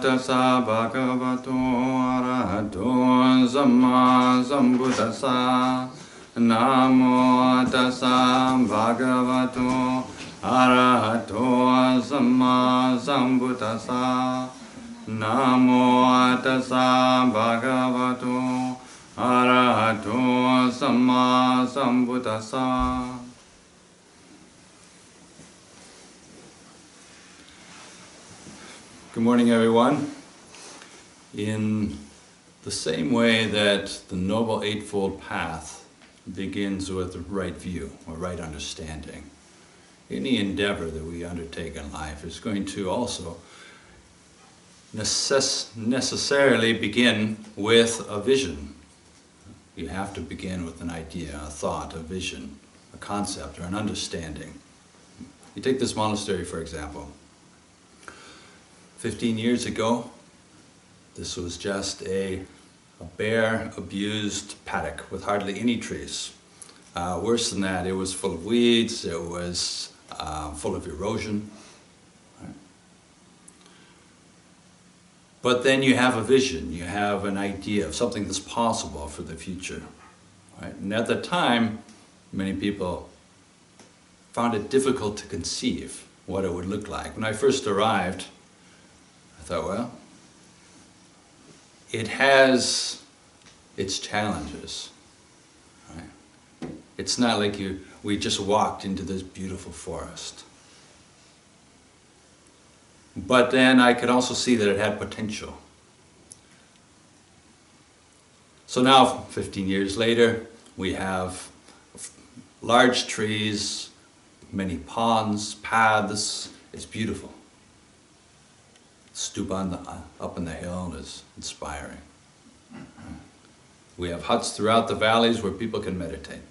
tassa bhagavato arahato samma sambuddhassa. Namo tassa bhagavato arahato samma sambuddhassa. Namo tassa bhagavato arahato samma sambuddhassa. Good morning, everyone. In the same way that the Noble Eightfold Path begins with right view or right understanding, any endeavor that we undertake in life is going to also necessarily begin with a vision. You have to begin with an idea, a thought, a vision, a concept, or an understanding. You take this monastery, for example. 15 years ago, this was just a bare, abused paddock with hardly any trees. Worse than that, it was full of weeds, it was full of erosion. Right? But then you have a vision, you have an idea of something that's possible for the future. Right? And at the time, many people found it difficult to conceive what it would look like. When I first arrived, I thought, well, it has its challenges. Right? It's not like we just walked into this beautiful forest. But then I could also see that it had potential. So now, 15 years later, we have large trees, many ponds, paths. It's beautiful. Stoop up in the hill is inspiring. We have huts throughout the valleys where people can meditate.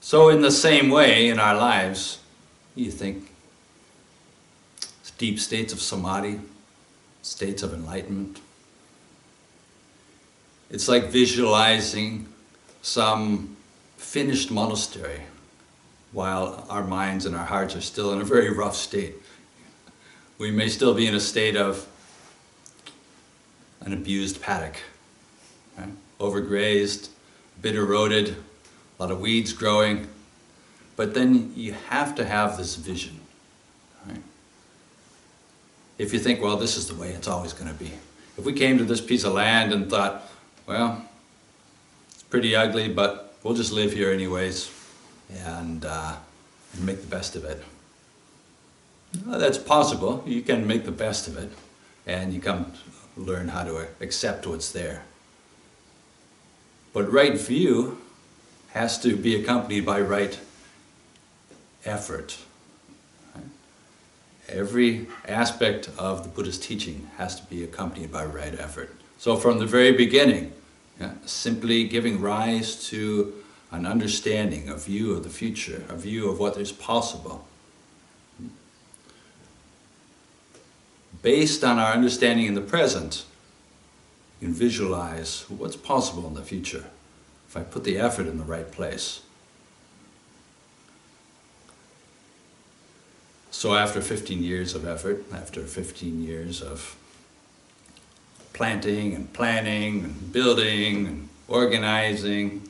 So in the same way, in our lives, you think deep states of samadhi, states of enlightenment. It's like visualizing some finished monastery while our minds and our hearts are still in a very rough state. We may still be in a state of an abused paddock, right? Overgrazed, a bit eroded, a lot of weeds growing. But then you have to have this vision. Right? If you think, well, this is the way it's always going to be. If we came to this piece of land and thought, well, it's pretty ugly, but we'll just live here anyways, and make the best of it. Well, that's possible. You can make the best of it, and you come to learn how to accept what's there. But right view has to be accompanied by right effort. Right? Every aspect of the Buddha's teaching has to be accompanied by right effort. So from the very beginning, simply giving rise to an understanding, a view of the future, a view of what is possible. Based on our understanding in the present, you can visualize what's possible in the future if I put the effort in the right place. So after 15 years of effort, after 15 years of planting and planning and building and organizing,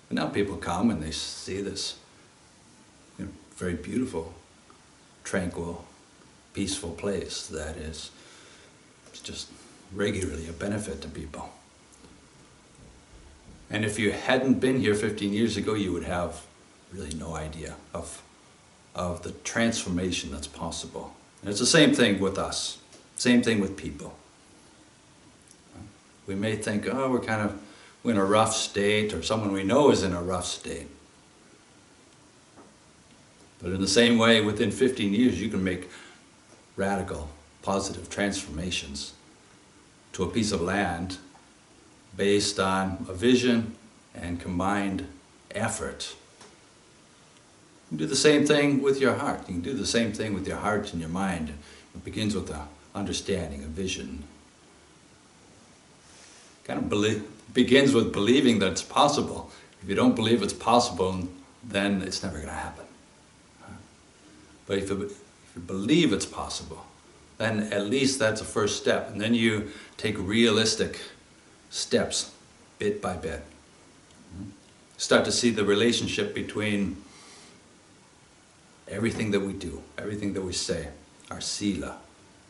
and now people come and they see this very beautiful, tranquil, peaceful place that is just regularly a benefit to people. And if you hadn't been here 15 years ago, you would have really no idea of the transformation that's possible. And it's the same thing with us, same thing with people. We may think, oh, we're in a rough state, or someone we know is in a rough state. But in the same way, within 15 years, you can make radical, positive transformations to a piece of land based on a vision and combined effort. You can do the same thing with your heart. You can do the same thing with your heart and your mind. It begins with an understanding, a vision. Begins with believing that it's possible. If you don't believe it's possible, then it's never going to happen. But if you believe it's possible, then at least that's a first step. And then you take realistic steps, bit by bit. Start to see the relationship between everything that we do, everything that we say, our sila,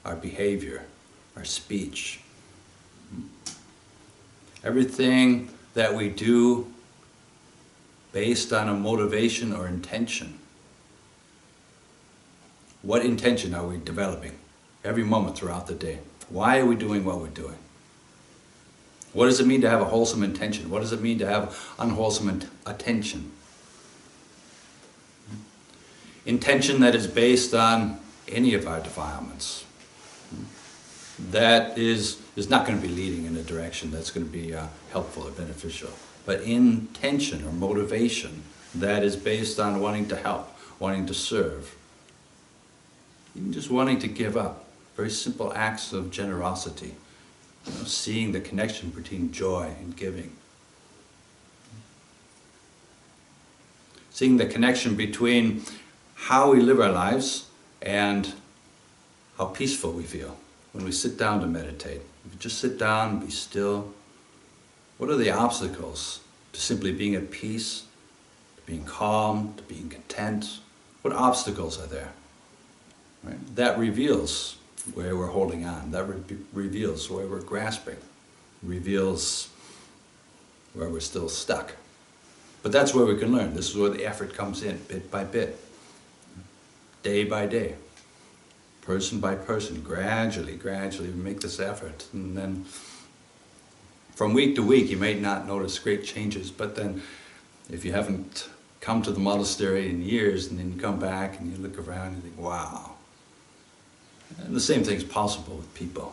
our behavior, our speech. Everything that we do based on a motivation or intention. What intention are we developing every moment throughout the day? Why are we doing what we're doing? What does it mean to have a wholesome intention? What does it mean to have unwholesome attention? Intention that is based on any of our defilements. That is not going to be leading in a direction that's going to be helpful or beneficial. But intention or motivation that is based on wanting to help, wanting to serve, even just wanting to give up. Very simple acts of generosity. Seeing the connection between joy and giving. Seeing the connection between how we live our lives and how peaceful we feel when we sit down to meditate. If you just sit down and be still, what are the obstacles to simply being at peace, to being calm, to being content? What obstacles are there? Right? That reveals where we're holding on. That reveals where we're grasping. Reveals where we're still stuck. But that's where we can learn. This is where the effort comes in, bit by bit. Day by day. Person by person. Gradually we make this effort. And then from week to week you may not notice great changes, but then if you haven't come to the monastery in years and then you come back and you look around and you think, wow. And the same thing is possible with people.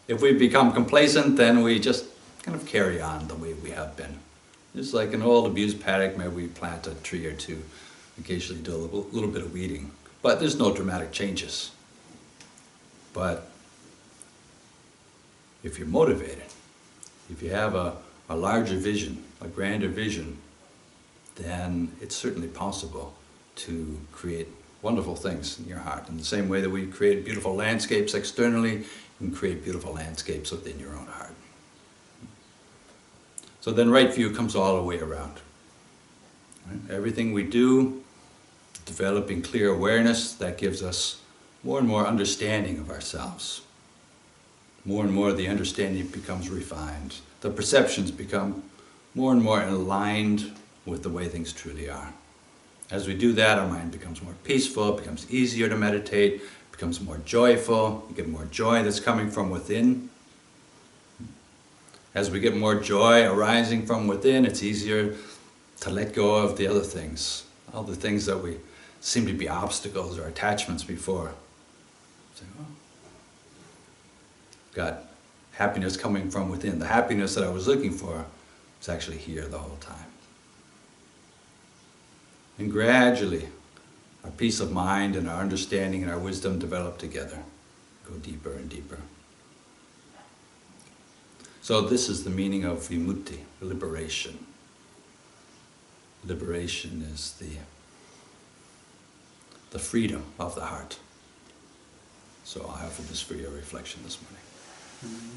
If we become complacent, then we just kind of carry on the way we have been. Just like an old abused paddock, maybe we plant a tree or two, occasionally do a little bit of weeding. But there's no dramatic changes. But if you're motivated, if you have a larger vision, a grander vision, then it's certainly possible to create wonderful things in your heart. In the same way that we create beautiful landscapes externally, you can create beautiful landscapes within your own heart. So then right view comes all the way around. Right? Everything we do, developing clear awareness, that gives us more and more understanding of ourselves. More and more the understanding becomes refined. The perceptions become more and more aligned with the way things truly are. As we do that, our mind becomes more peaceful, it becomes easier to meditate, it becomes more joyful, you get more joy that's coming from within. As we get more joy arising from within, it's easier to let go of the other things, all the things that we seem to be obstacles or attachments before. So, oh, got happiness coming from within. The happiness that I was looking for is actually here the whole time. And gradually, our peace of mind and our understanding and our wisdom develop together, go deeper and deeper. So this is the meaning of Vimutti, liberation. Liberation is the freedom of the heart. So I'll offer this for your reflection this morning.